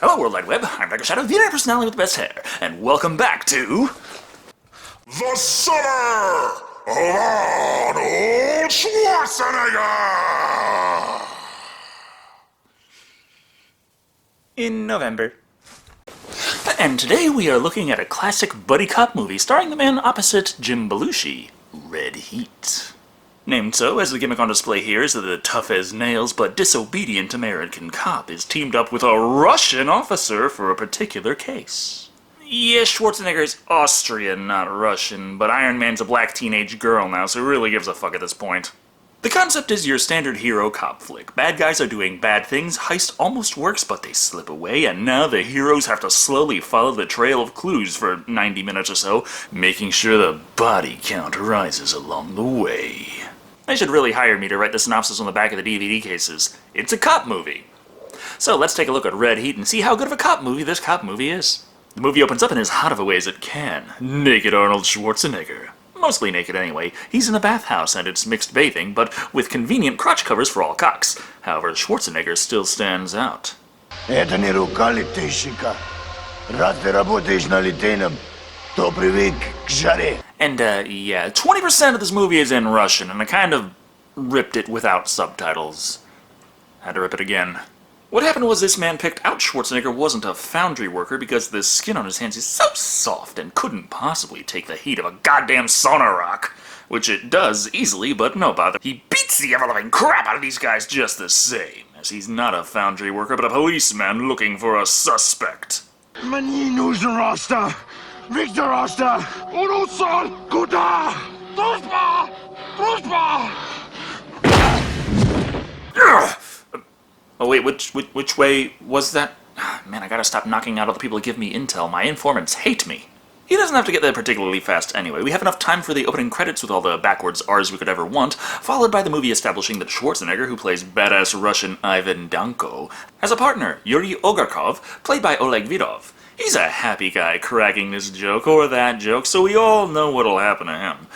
Hello, World Wide Web. I'm Dr. Shado, the internet personality with the best hair, and welcome back to... The Summer of Arnold Schwarzenegger! In November. And today we are looking at a classic buddy cop movie starring the man opposite Jim Belushi, Red Heat. Named so, as the gimmick on display here is that the tough-as-nails but disobedient American cop is teamed up with a Russian officer for a particular case. Yes, Schwarzenegger is Austrian, not Russian, but Iron Man's a black teenage girl now, so who really gives a fuck at this point? The concept is your standard hero cop flick. Bad guys are doing bad things, heist almost works, but they slip away, and now the heroes have to slowly follow the trail of clues for 90 minutes or so, making sure the body count rises along the way. They should really hire me to write the synopsis on the back of the DVD cases. It's a cop movie. So let's take a look at Red Heat and see how good of a cop movie this cop movie is. The movie opens up in as hot of a way as it can. Naked Arnold Schwarzenegger. Mostly naked anyway. He's in a bathhouse and it's mixed bathing, but with convenient crotch covers for all cocks. However, Schwarzenegger still stands out. Это не рука литейщика. Раз ты работаешь на литейном, то привык к жаре. And, yeah, 20% of this movie is in Russian, and I kind of ripped it without subtitles. Had to rip it again. What happened was this man picked out Schwarzenegger wasn't a foundry worker because the skin on his hands is so soft and couldn't possibly take the heat of a goddamn sauna rock. Which it does easily, but no bother. He beats the ever-loving crap out of these guys just the same, as he's not a foundry worker, but a policeman looking for a suspect. Мне нужен Роста. Виктор Роста. Урусол. Куда? Дружба! Дружба! Oh wait, which way was that? Man, I gotta stop knocking out all the people who give me intel. My informants hate me. He doesn't have to get there particularly fast anyway. We have enough time for the opening credits with all the backwards R's we could ever want, followed by the movie establishing that Schwarzenegger, who plays badass Russian Ivan Danko, has a partner, Yuri Ogarkov, played by Oleg Vidov. He's a happy guy cracking this joke or that joke, so we all know what'll happen to him.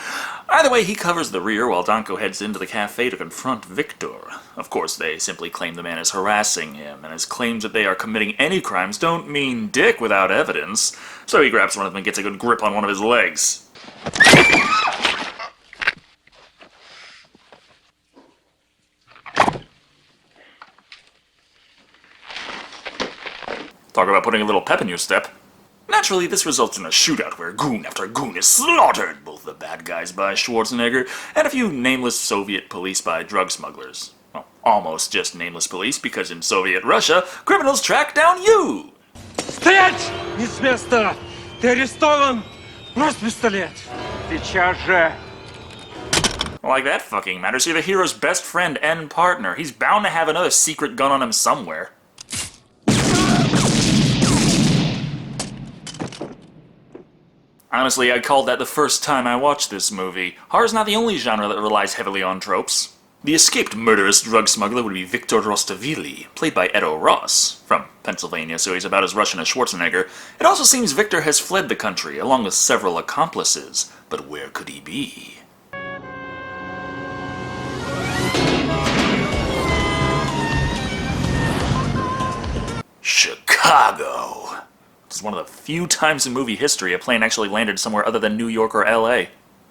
Either way, he covers the rear while Danko heads into the cafe to confront Victor. Of course, they simply claim the man is harassing him, and his claims that they are committing any crimes don't mean dick without evidence. So he grabs one of them and gets a good grip on one of his legs. Talk about putting a little pep in your step. Naturally, this results in a shootout where goon after goon is slaughtered, both the bad guys by Schwarzenegger and a few nameless Soviet police by drug smugglers. Well, almost just nameless police, because in Soviet Russia, criminals track down you! Стоять! Не с места! Ты арестован! Брось пистолет! Сейчас же! Like that fucking matters. You're the hero's best friend and partner. He's bound to have another secret gun on him somewhere. Honestly, I called that the first time I watched this movie. Horror's not the only genre that relies heavily on tropes. The escaped murderous drug smuggler would be Viktor Rostavili, played by Edo Ross, from Pennsylvania, so he's about as Russian as Schwarzenegger. It also seems Victor has fled the country, along with several accomplices. But where could he be? Chicago. This is one of the few times in movie history a plane actually landed somewhere other than New York or LA.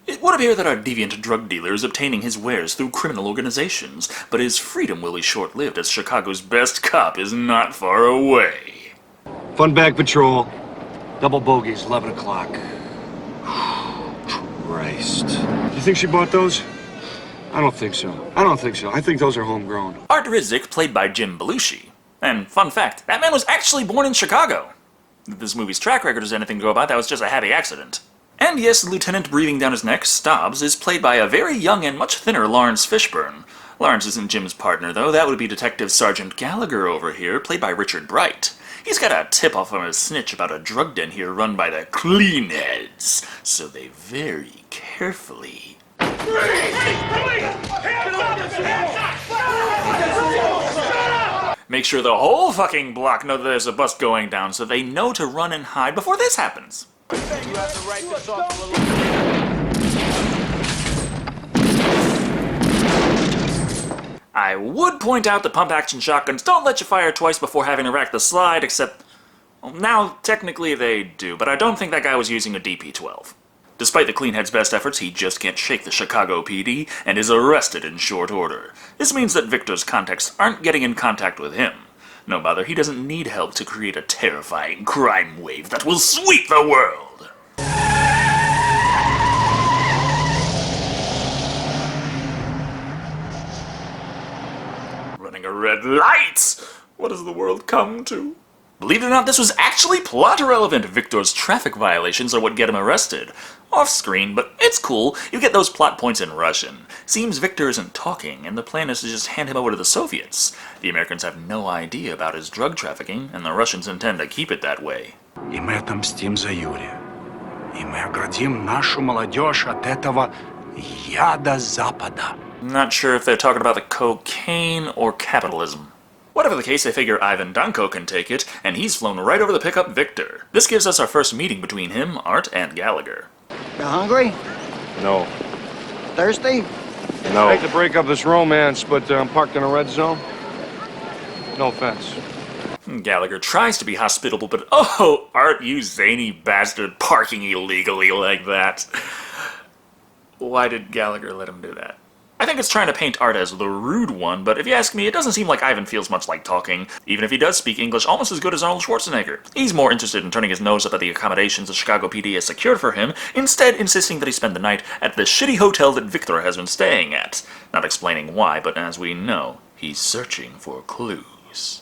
It would appear that our deviant drug dealer is obtaining his wares through criminal organizations, but his freedom will be short-lived as Chicago's best cop is not far away. Fun bag patrol. Double bogeys, 11 o'clock. Christ. You think she bought those? I don't think so. I think those are homegrown. Art Rizek, played by Jim Belushi. And fun fact, that man was actually born in Chicago. If this movie's track record is anything to go about, that was just a happy accident. And yes, the lieutenant breathing down his neck, Stobbs, is played by a very young and much thinner Lawrence Fishburne. Lawrence isn't Jim's partner, though. That would be Detective Sergeant Gallagher over here, played by Richard Bright. He's got a tip-off from his snitch about a drug den here run by the Cleanheads, so they very carefully... Make sure the whole fucking block know that there's a bus going down, so they know to run and hide before this happens. I would point out that pump-action shotguns don't let you fire twice before having to rack the slide, except Well, now, technically they do, but I don't think that guy was using a DP-12. Despite the Cleanhead's best efforts, he just can't shake the Chicago PD and is arrested in short order. This means that Victor's contacts aren't getting in contact with him. No bother, he doesn't need help to create a terrifying crime wave that will sweep the world! Running a red light! What has the world come to? Believe it or not, this was actually plot irrelevant. Victor's traffic violations are what get him arrested. Off-screen, but it's cool. You get those plot points in Russian. Seems Victor isn't talking, and the plan is to just hand him over to the Soviets. The Americans have no idea about his drug trafficking, and the Russians intend to keep it that way. И мы отомстим за Юрия. И мы оградим нашу молодежь от этого яда Запада. Not sure if they're talking about the cocaine or capitalism. Whatever the case, they figure Ivan Danko can take it, and he's flown right over to pick up Victor. This gives us our first meeting between him, Art, and Gallagher. You hungry? No. Thirsty? No. I hate to break up this romance, but I'm parked in a red zone. No offense. Gallagher tries to be hospitable, but oh, Art, you zany bastard, parking illegally like that. Why did Gallagher let him do that? I think it's trying to paint Art as the rude one, but if you ask me, it doesn't seem like Ivan feels much like talking, even if he does speak English almost as good as Arnold Schwarzenegger. He's more interested in turning his nose up at the accommodations the Chicago PD has secured for him, instead insisting that he spend the night at the shitty hotel that Victor has been staying at. Not explaining why, but as we know, he's searching for clues.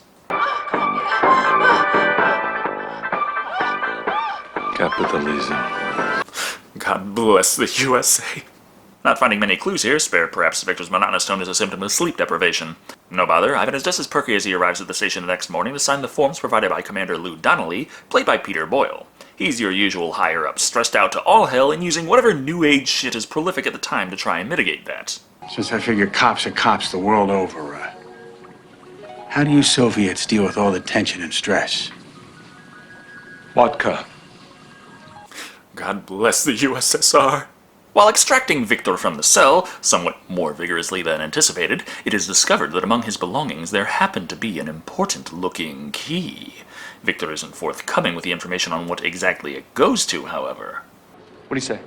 Capitalism. God bless the USA. Not finding many clues here, spared perhaps Victor's monotonous tone is a symptom of sleep deprivation. No bother, Ivan is just as perky as he arrives at the station the next morning to sign the forms provided by Commander Lou Donnelly, played by Peter Boyle. He's your usual higher-up, stressed out to all hell and using whatever new age shit is prolific at the time to try and mitigate that. Since I figure cops are cops the world over, how do you Soviets deal with all the tension and stress? Vodka. God bless the USSR. While extracting Victor from the cell, somewhat more vigorously than anticipated, it is discovered that among his belongings there happened to be an important-looking key. Victor isn't forthcoming with the information on what exactly it goes to, however. What do you say?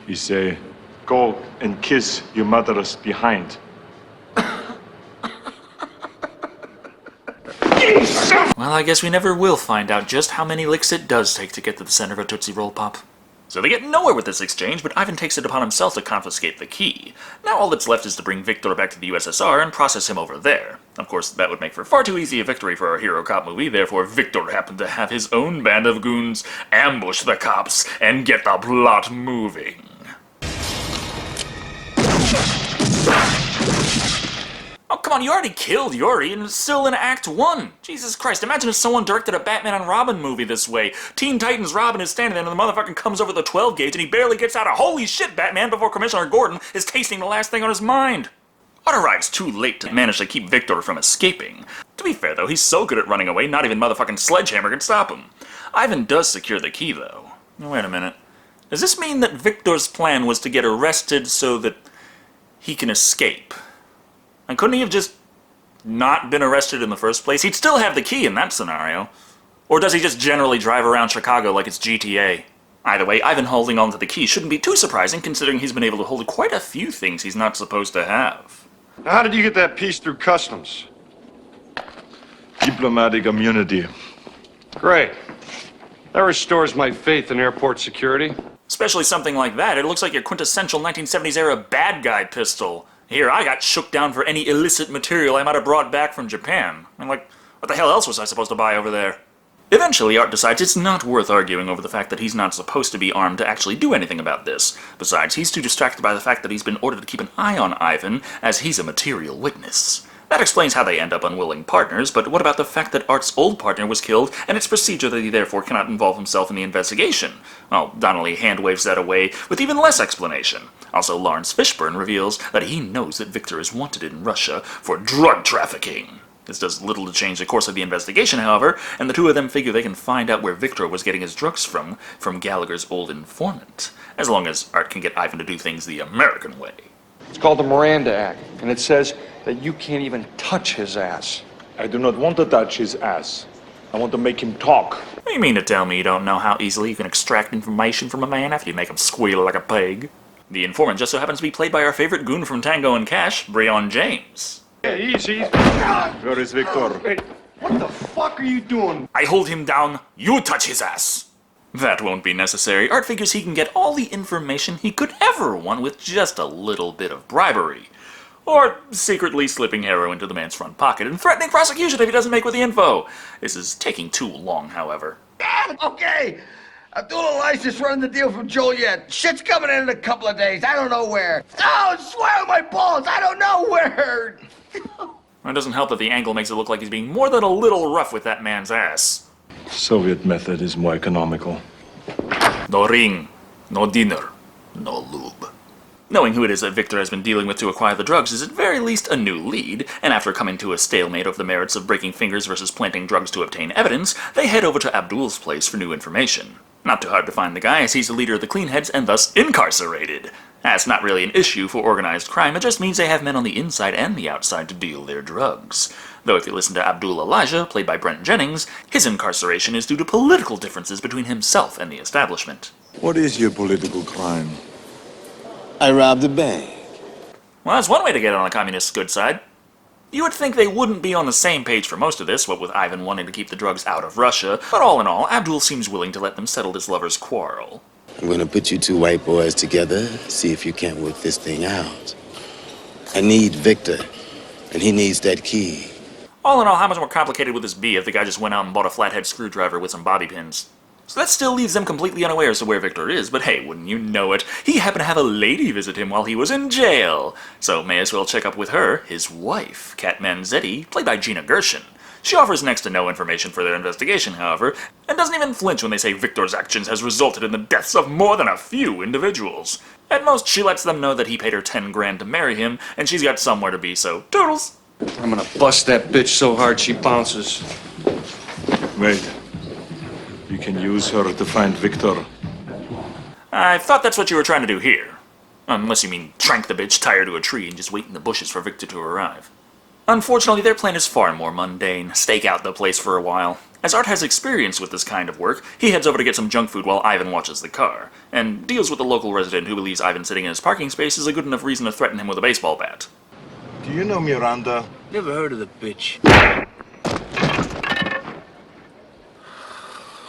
He say, go and kiss your mothers behind. Well, I guess we never will find out just how many licks it does take to get to the center of a Tootsie Roll Pop. So they get nowhere with this exchange, but Ivan takes it upon himself to confiscate the key. Now all that's left is to bring Victor back to the USSR and process him over there. Of course, that would make for far too easy a victory for our hero cop movie, therefore Victor happened to have his own band of goons ambush the cops and get the plot moving. Oh, come on, you already killed Yuri, and it's still in Act 1. Jesus Christ, imagine if someone directed a Batman and Robin movie this way. Teen Titans Robin is standing there, and the motherfucker comes over the 12 gauge, and he barely gets out of holy shit, Batman, before Commissioner Gordon is tasting the last thing on his mind. Art arrives too late to manage to keep Victor from escaping. To be fair, though, he's so good at running away, not even motherfucking Sledgehammer can stop him. Ivan does secure the key, though. Wait a minute. Does this mean that Victor's plan was to get arrested so that he can escape? And couldn't he have just not been arrested in the first place? He'd still have the key in that scenario. Or does he just generally drive around Chicago like it's GTA? Either way, Ivan holding on to the key shouldn't be too surprising considering he's been able to hold quite a few things he's not supposed to have. Now, how did you get that piece through customs? Diplomatic immunity. Great. That restores my faith in airport security. Especially something like that. It looks like your quintessential 1970s era bad guy pistol. Here, I got shook down for any illicit material I might have brought back from Japan. I'm like, what the hell else was I supposed to buy over there? Eventually, Art decides it's not worth arguing over the fact that he's not supposed to be armed to actually do anything about this. Besides, he's too distracted by the fact that he's been ordered to keep an eye on Ivan, as he's a material witness. That explains how they end up unwilling partners, but what about the fact that Art's old partner was killed, and its procedure that he therefore cannot involve himself in the investigation? Well, Donnelly hand-waves that away with even less explanation. Also, Lawrence Fishburne reveals that he knows that Victor is wanted in Russia for drug trafficking. This does little to change the course of the investigation, however, and the two of them figure they can find out where Victor was getting his drugs from Gallagher's old informant, as long as Art can get Ivan to do things the American way. It's called the Miranda Act, and it says that you can't even touch his ass. I do not want to touch his ass. I want to make him talk. You mean to tell me you don't know how easily you can extract information from a man after you make him squeal like a pig? The informant just so happens to be played by our favorite goon from Tango and Cash, Breon James. Yeah, easy. Where is Victor? What the fuck are you doing? I hold him down, you touch his ass. That won't be necessary. Art figures he can get all the information he could ever want with just a little bit of bribery. Or secretly slipping heroin into the man's front pocket and threatening prosecution if he doesn't make with the info. This is taking too long, however. Okay, Abdullah Lice's running the deal from Joliet. Shit's coming in a couple of days. I don't know where. Oh, swear on my balls, I don't know where. It doesn't help that the angle makes it look like he's being more than a little rough with that man's ass. Soviet method is more economical. No ring, no dinner, no lube. Knowing who it is that Victor has been dealing with to acquire the drugs is at very least a new lead, and after coming to a stalemate over the merits of breaking fingers versus planting drugs to obtain evidence, they head over to Abdul's place for new information. Not too hard to find the guy, as he's the leader of the Cleanheads and thus incarcerated. That's not really an issue for organized crime, it just means they have men on the inside and the outside to deal their drugs. Though if you listen to Abdul Elijah, played by Brent Jennings, his incarceration is due to political differences between himself and the establishment. What is your political crime? I robbed a bank. Well, that's one way to get on the communist's good side. You would think they wouldn't be on the same page for most of this, what with Ivan wanting to keep the drugs out of Russia, but all in all, Abdul seems willing to let them settle this lover's quarrel. I'm gonna put you two white boys together, see if you can't work this thing out. I need Victor, and he needs that key. All in all, how much more complicated would this be if the guy just went out and bought a flathead screwdriver with some bobby pins? So that still leaves them completely unaware as to where Victor is, but hey, wouldn't you know it, he happened to have a lady visit him while he was in jail. So may as well check up with her, his wife, Kat Manzetti, played by Gina Gershon. She offers next to no information for their investigation, however, and doesn't even flinch when they say Victor's actions has resulted in the deaths of more than a few individuals. At most, she lets them know that he paid her 10 grand to marry him, and she's got somewhere to be, so toodles! I'm gonna bust that bitch so hard she bounces. Wait. You can use her to find Victor. I thought that's what you were trying to do here. Unless you mean trank the bitch, tie her to a tree, and just wait in the bushes for Victor to arrive. Unfortunately, their plan is far more mundane. Stake out the place for a while. As Art has experience with this kind of work, he heads over to get some junk food while Ivan watches the car, and deals with the local resident who believes Ivan sitting in his parking space is a good enough reason to threaten him with a baseball bat. Do you know Miranda? Never heard of the bitch.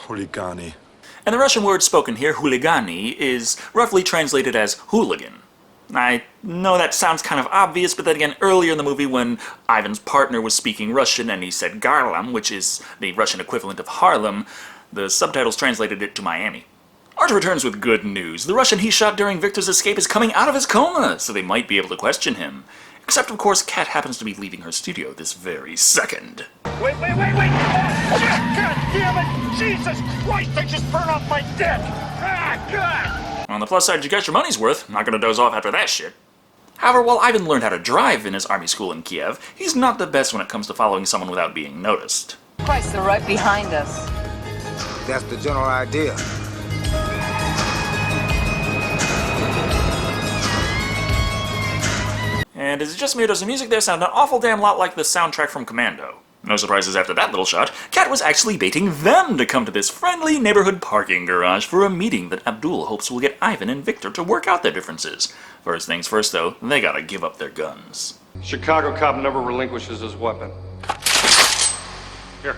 Huligani. And the Russian word spoken here, huligani, is roughly translated as hooligan. I know that sounds kind of obvious, but then again, earlier in the movie when Ivan's partner was speaking Russian and he said Garlam, which is the Russian equivalent of Harlem, the subtitles translated it to Miami. Art returns with good news. The Russian he shot during Victor's escape is coming out of his coma, so they might be able to question him. Except, of course, Kat happens to be leaving her studio this very second. Wait! God damn it! Jesus Christ, I just burned off my dick! Ah, God! On the plus side, you got your money's worth. Not gonna doze off after that shit. However, while Ivan learned how to drive in his army school in Kiev, he's not the best when it comes to following someone without being noticed. Christ, they're right behind us. That's the general idea. And is it just me or does the music there sound an awful damn lot like the soundtrack from Commando? No surprises after that little shot. Kat was actually baiting them to come to this friendly neighborhood parking garage for a meeting that Abdul hopes will get Ivan and Victor to work out their differences. First things first, though, they gotta give up their guns. Chicago cop never relinquishes his weapon. Here.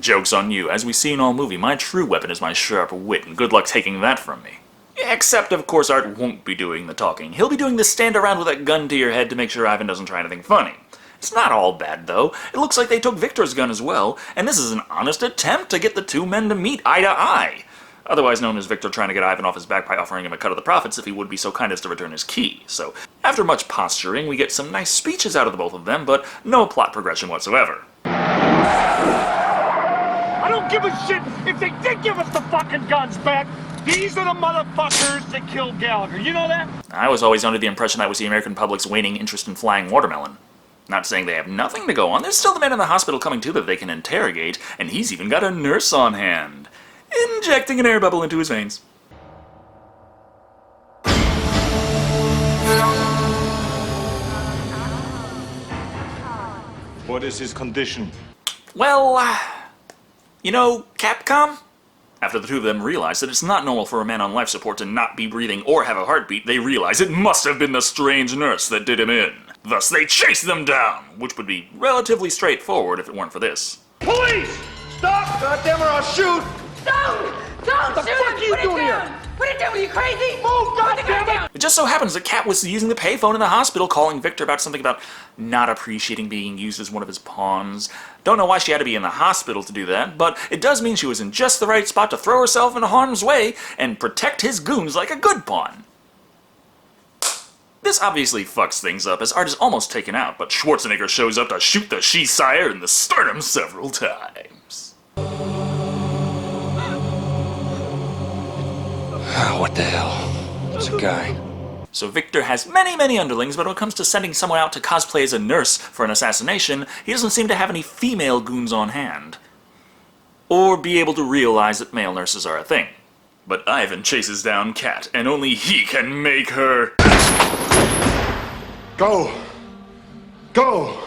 Joke's on you. As we see in all movie, my true weapon is my sharp wit, and good luck taking that from me. Except, of course, Art won't be doing the talking. He'll be doing the stand around with a gun to your head to make sure Ivan doesn't try anything funny. It's not all bad, though. It looks like they took Victor's gun as well, and this is an honest attempt to get the two men to meet eye to eye. Otherwise known as Victor trying to get Ivan off his back by offering him a cut of the profits if he would be so kind as to return his key. So, after much posturing, we get some nice speeches out of the both of them, but no plot progression whatsoever. I don't give a shit if they did give us the fucking guns back! These are the motherfuckers that killed Gallagher, you know that? I was always under the impression that was the American public's waning interest in flying watermelon. Not saying they have nothing to go on, there's still the man in the hospital coming to that they can interrogate, and he's even got a nurse on hand. Injecting an air bubble into his veins. What is his condition? Well, You know, Capcom? After the two of them realize that it's not normal for a man on life support to not be breathing or have a heartbeat, they realize it must have been the strange nurse that did him in. Thus, they chase them down, which would be relatively straightforward if it weren't for this. Police! Stop! Goddamn, or I'll shoot! Don't What the shoot fuck him! are you Put it doing down! here? Put it down! Are you crazy? Move, goddammit! It just so happens that Kat was using the payphone in the hospital calling Victor about something about not appreciating being used as one of his pawns. Don't know why she had to be in the hospital to do that, but it does mean she was in just the right spot to throw herself into harm's way and protect his goons like a good pawn. This obviously fucks things up as Art is almost taken out, but Schwarzenegger shows up to shoot the she-sire in the sternum several times. What the hell? It's a guy. So Victor has many underlings, but when it comes to sending someone out to cosplay as a nurse for an assassination, he doesn't seem to have any female goons on hand. Or be able to realize that male nurses are a thing. But Ivan chases down Kat, and only he can make her... Go! Go!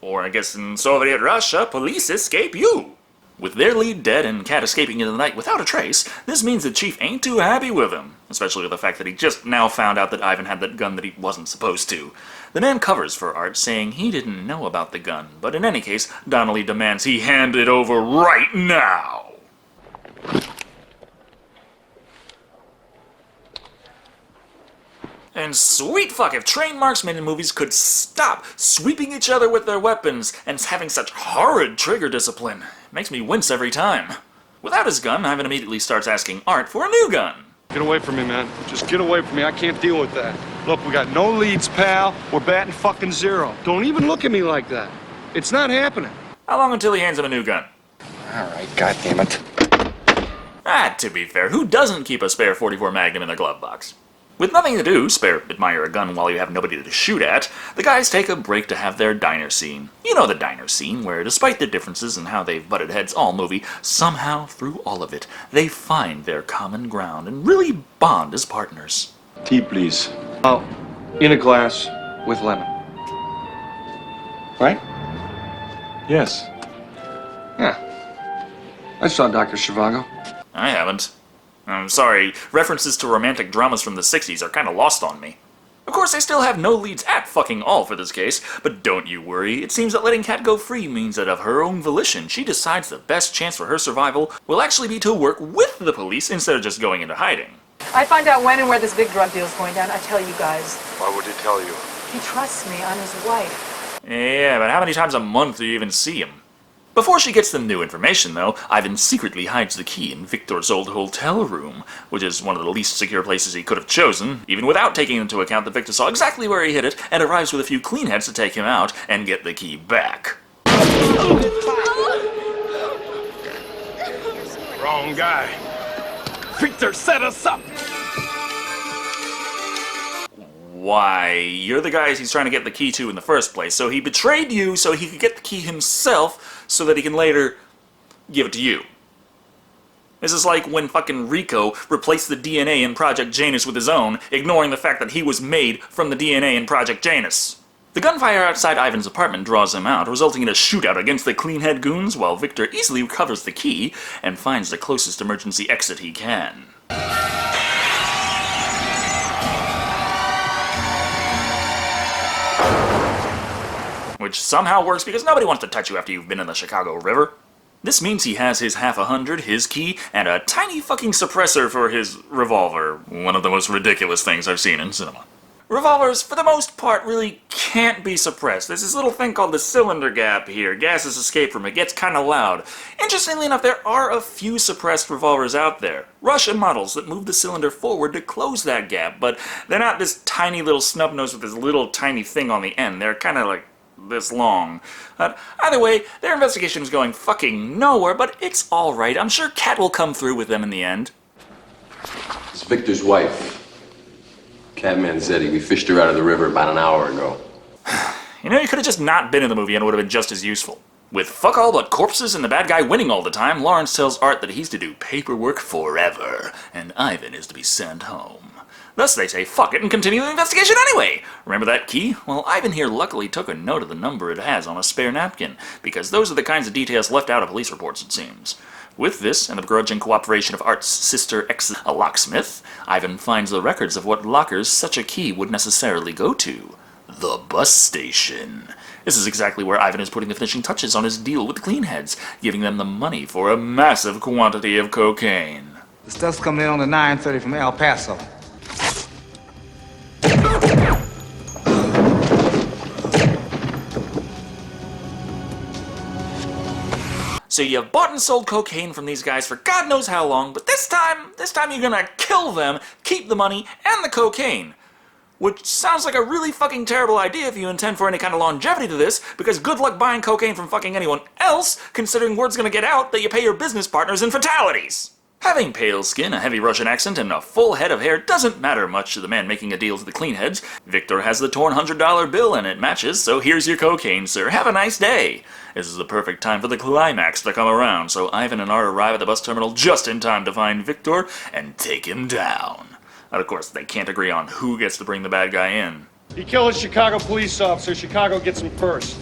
Or I guess in Soviet Russia, police escape you! With their lead dead and Kat escaping into the night without a trace, this means the chief ain't too happy with him, especially with the fact that he just now found out that Ivan had that gun that he wasn't supposed to. The man covers for Art, saying he didn't know about the gun, but in any case, Donnelly demands he hand it over right now! And sweet fuck, if trained marksmen in movies could stop sweeping each other with their weapons and having such horrid trigger discipline. It makes me wince every time. Without his gun, Ivan immediately starts asking Art for a new gun. Get away from me, man. Just get away from me. I can't deal with that. Look, we got no leads, pal. We're batting fucking zero. Don't even look at me like that. It's not happening. How long until he hands him a new gun? All right, goddammit. To be fair, who doesn't keep a spare .44 Magnum in their glove box? With nothing to do, admire a gun while you have nobody to shoot at, the guys take a break to have their diner scene. You know the diner scene, where despite their differences and how they've butted heads all movie, somehow, through all of it, they find their common ground and really bond as partners. Tea, please. Oh, in a glass with lemon. Right? Yes. Yeah. I saw Dr. Zhivago. I haven't. I'm sorry, references to romantic dramas from the 60s are kinda lost on me. Of course, I still have no leads at fucking all for this case, but don't you worry, it seems that letting Kat go free means that of her own volition, she decides the best chance for her survival will actually be to work with the police instead of just going into hiding. I find out when and where this big drug deal's going down, I tell you guys. Why would he tell you? He trusts me, I'm his wife. Yeah, but how many times a month do you even see him? Before she gets the new information, though, Ivan secretly hides the key in Victor's old hotel room, which is one of the least secure places he could have chosen, even without taking into account that Victor saw exactly where he hid it and arrives with a few clean heads to take him out and get the key back. Wrong guy. Victor set us up. Why, you're the guys he's trying to get the key to in the first place, so he betrayed you so he could get the key himself so that he can later give it to you. This is like when fucking Rico replaced the DNA in Project Janus with his own, ignoring the fact that he was made from the DNA in Project Janus. The gunfire outside Ivan's apartment draws him out, resulting in a shootout against the cleanhead goons, while Victor easily recovers the key and finds the closest emergency exit he can. Which somehow works because nobody wants to touch you after you've been in the Chicago River. This means he has his half-100, his key, and a tiny fucking suppressor for his revolver. One of the most ridiculous things I've seen in cinema. Revolvers, for the most part, really can't be suppressed. There's this little thing called the cylinder gap here. Gases escape from it, gets kinda loud. Interestingly enough, there are a few suppressed revolvers out there. Russian models that move the cylinder forward to close that gap, but they're not this tiny little snub nose with this little tiny thing on the end. They're kinda like this long. Either way, their investigation is going fucking nowhere, but it's alright. I'm sure Kat will come through with them in the end. It's Victor's wife, Kat Manzetti. We fished her out of the river about an hour ago. You know, you could have just not been in the movie and it would have been just as useful. With fuck all but corpses and the bad guy winning all the time, Lawrence tells Art that he's to do paperwork forever, and Ivan is to be sent home. Thus they say fuck it and continue the investigation anyway. Remember that key? Well, Ivan here luckily took a note of the number it has on a spare napkin, because those are the kinds of details left out of police reports, it seems. With this, and the begrudging cooperation of Art's sister a locksmith, Ivan finds the records of what lockers such a key would necessarily go to. The bus station. This is exactly where Ivan is putting the finishing touches on his deal with the cleanheads, giving them the money for a massive quantity of cocaine. The stuff's coming in on the 9:30 from El Paso. So you've bought and sold cocaine from these guys for God knows how long, but this time you're gonna kill them, keep the money, and the cocaine. Which sounds like a really fucking terrible idea if you intend for any kind of longevity to this, because good luck buying cocaine from fucking anyone else, considering word's gonna get out that you pay your business partners in fatalities. Having pale skin, a heavy Russian accent, and a full head of hair doesn't matter much to the man making a deal to the cleanheads. Victor has the torn $100 bill and it matches, so here's your cocaine, sir. Have a nice day. This is the perfect time for the climax to come around, so Ivan and Art arrive at the bus terminal just in time to find Victor and take him down. And of course, they can't agree on who gets to bring the bad guy in. He killed a Chicago police officer. Chicago gets him first.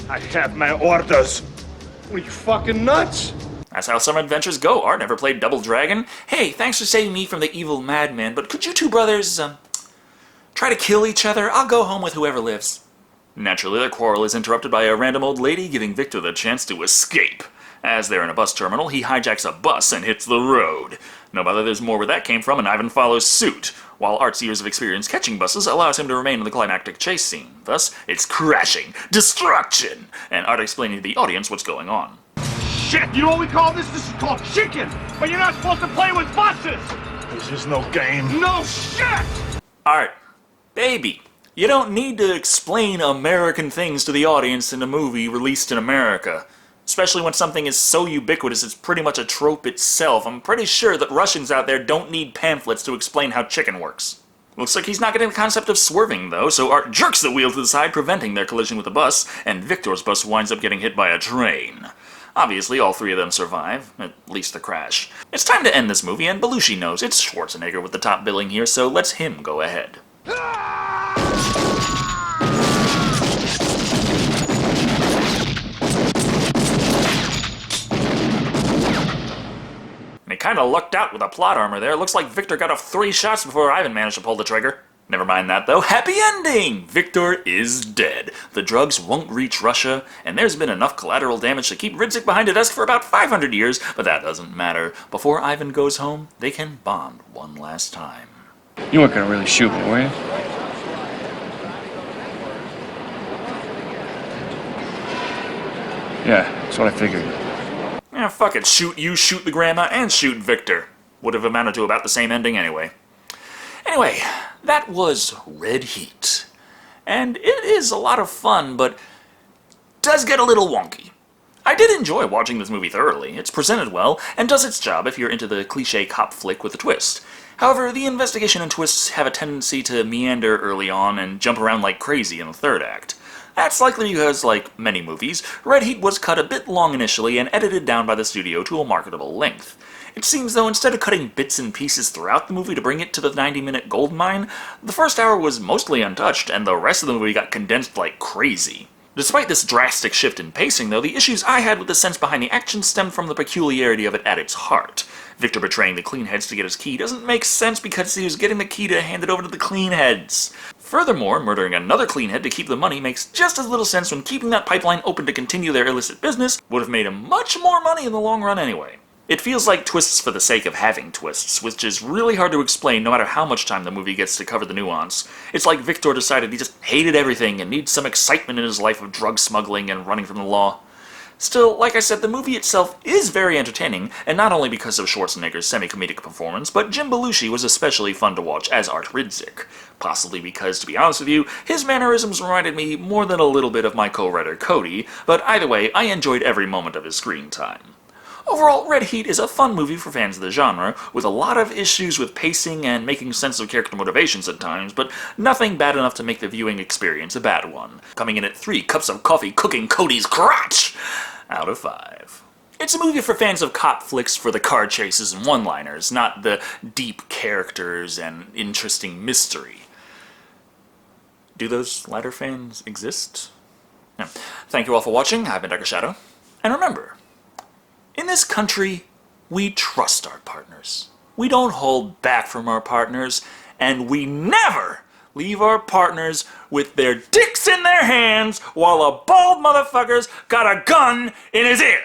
I have my orders. What, are you fucking nuts? That's how some adventures go. Art never played Double Dragon. Hey, thanks for saving me from the evil madman, but could you two brothers, try to kill each other? I'll go home with whoever lives. Naturally, their quarrel is interrupted by a random old lady giving Victor the chance to escape. As they're in a bus terminal, he hijacks a bus and hits the road. No matter there's more where that came from, and Ivan follows suit, while Art's years of experience catching buses allows him to remain in the climactic chase scene. Thus, it's crashing, destruction, and Art explaining to the audience what's going on. Shit, you know what we call this? This is called chicken. But you're not supposed to play with buses. This is no game. No shit! Art, baby, you don't need to explain American things to the audience in a movie released in America. Especially when something is so ubiquitous it's pretty much a trope itself. I'm pretty sure that Russians out there don't need pamphlets to explain how chicken works. Looks like he's not getting the concept of swerving, though, so Art jerks the wheel to the side, preventing their collision with the bus, and Victor's bus winds up getting hit by a train. Obviously, all three of them survive, at least the crash. It's time to end this movie, and Belushi knows it's Schwarzenegger with the top billing here, so let's him go ahead. They kinda lucked out with the plot armor there. Looks like Victor got off 3 shots before Ivan managed to pull the trigger. Never mind that, though. Happy ending! Victor is dead. The drugs won't reach Russia, and there's been enough collateral damage to keep Ridzik behind a desk for about 500 years, but that doesn't matter. Before Ivan goes home, they can bond one last time. You weren't gonna really shoot me, were you? Yeah, that's what I figured. Yeah, fuck it. Shoot you, shoot the grandma, and shoot Victor. Would have amounted to about the same ending anyway. Anyway, that was Red Heat. And it is a lot of fun, but does get a little wonky. I did enjoy watching this movie thoroughly. It's presented well, and does its job if you're into the cliché cop flick with a twist. However, the investigation and twists have a tendency to meander early on and jump around like crazy in the third act. That's likely because, like many movies, Red Heat was cut a bit long initially and edited down by the studio to a marketable length. It seems, though, instead of cutting bits and pieces throughout the movie to bring it to the 90-minute goldmine, the first hour was mostly untouched, and the rest of the movie got condensed like crazy. Despite this drastic shift in pacing, though, the issues I had with the sense behind the action stemmed from the peculiarity of it at its heart. Victor betraying the Cleanheads to get his key doesn't make sense because he was getting the key to hand it over to the Cleanheads. Furthermore, murdering another Cleanhead to keep the money makes just as little sense when keeping that pipeline open to continue their illicit business would have made him much more money in the long run anyway. It feels like twists for the sake of having twists, which is really hard to explain no matter how much time the movie gets to cover the nuance. It's like Victor decided he just hated everything and needs some excitement in his life of drug smuggling and running from the law. Still, like I said, the movie itself is very entertaining, and not only because of Schwarzenegger's semi-comedic performance, but Jim Belushi was especially fun to watch as Art Ridzik. Possibly because, to be honest with you, his mannerisms reminded me more than a little bit of my co-writer Cody, but either way, I enjoyed every moment of his screen time. Overall, Red Heat is a fun movie for fans of the genre, with a lot of issues with pacing and making sense of character motivations at times, but nothing bad enough to make the viewing experience a bad one. Coming in at 3 cups of coffee cooking Cody's crotch out of 5. It's a movie for fans of cop flicks for the car chases and one-liners, not the deep characters and interesting mystery. Do those latter fans exist? No. Thank you all for watching. I've been Dr. Shado. And remember, in this country, we trust our partners. We don't hold back from our partners, and we never leave our partners with their dicks in their hands while a bald motherfucker's got a gun in his ear.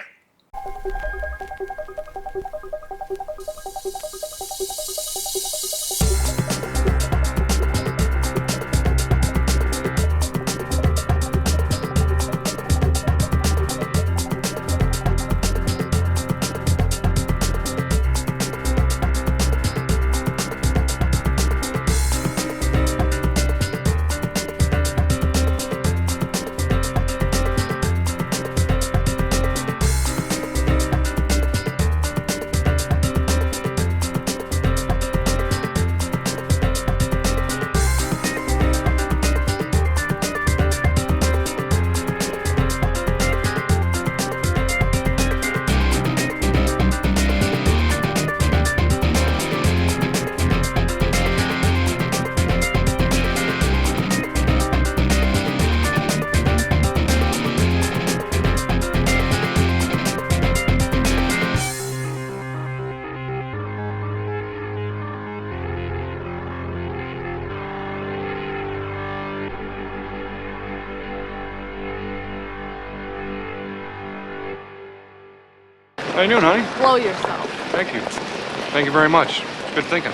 How you doing, honey? Blow yourself. Thank you. Thank you very much. Good thinking.